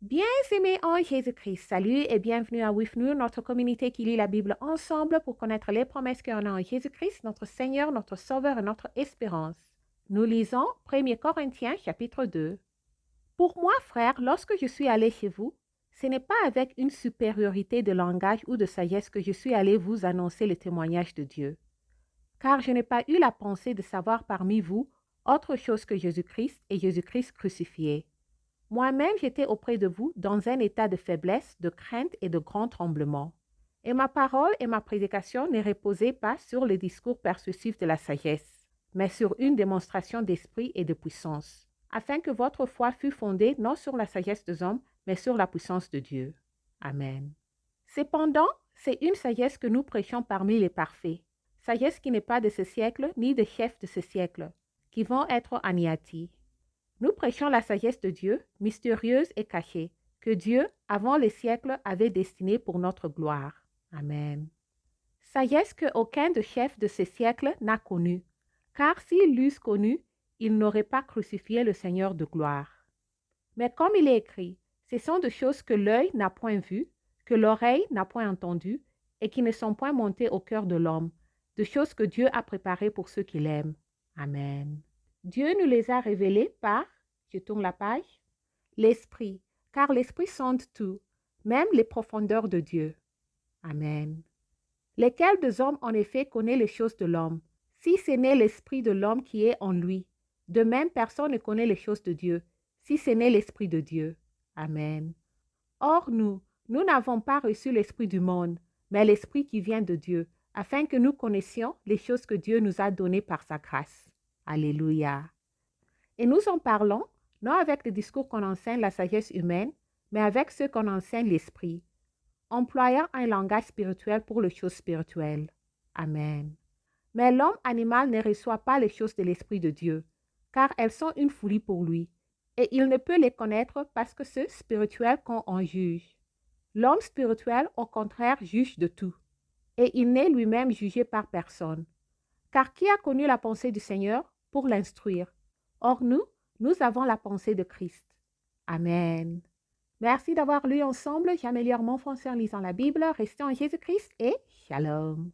Bien-aimés en Jésus-Christ, salut et bienvenue à With Nous, notre communauté qui lit la Bible ensemble pour connaître les promesses qu'on a en Jésus-Christ, notre Seigneur, notre Sauveur et notre espérance. Nous lisons 1 Corinthiens chapitre 2. Pour moi, frères, lorsque je suis allé chez vous, ce n'est pas avec une supériorité de langage ou de sagesse que je suis allé vous annoncer le témoignage de Dieu, car je n'ai pas eu la pensée de savoir parmi vous autre chose que Jésus-Christ et Jésus-Christ crucifié. Moi-même, j'étais auprès de vous dans un état de faiblesse, de crainte et de grand tremblement. Et ma parole et ma prédication ne reposaient pas sur le discours persuasif de la sagesse, mais sur une démonstration d'esprit et de puissance, afin que votre foi fût fondée non sur la sagesse des hommes, mais sur la puissance de Dieu. Amen. Cependant, c'est une sagesse que nous prêchons parmi les parfaits, sagesse qui n'est pas de ce siècle ni des chefs de ce siècle, qui vont être anéantis. Nous prêchons la sagesse de Dieu, mystérieuse et cachée, que Dieu, avant les siècles, avait destinée pour notre gloire. Amen. Sagesse que aucun des chefs de ce siècle n'a connue, car s'ils l'eussent connue, ils n'auraient pas crucifié le Seigneur de gloire. Mais comme il est écrit, ce sont des choses que l'œil n'a point vues, que l'oreille n'a point entendues, et qui ne sont point montées au cœur de l'homme, des choses que Dieu a préparées pour ceux qui l'aiment. Amen. Dieu nous les a révélées par, je tourne la page, l'Esprit, car l'Esprit sonde tout, même les profondeurs de Dieu. Amen. Lesquels des hommes en effet connaît les choses de l'homme, si ce n'est l'Esprit de l'homme qui est en lui? De même, personne ne connaît les choses de Dieu, si ce n'est l'Esprit de Dieu. Amen. Or nous n'avons pas reçu l'Esprit du monde, mais l'Esprit qui vient de Dieu, afin que nous connaissions les choses que Dieu nous a données par sa grâce. Alléluia. Et nous en parlons, non avec le discours qu'on enseigne la sagesse humaine, mais avec ce qu'on enseigne l'esprit, employant un langage spirituel pour les choses spirituelles. Amen. Mais l'homme animal ne reçoit pas les choses de l'Esprit de Dieu, car elles sont une folie pour lui, et il ne peut les connaître parce que c'est spirituel qu'on en juge. L'homme spirituel, au contraire, juge de tout, et il n'est lui-même jugé par personne. Car qui a connu la pensée du Seigneur pour l'instruire? Or nous avons la pensée de Christ. Amen. Merci d'avoir lu ensemble. J'améliore mon français en lisant la Bible. Restez en Jésus-Christ et shalom.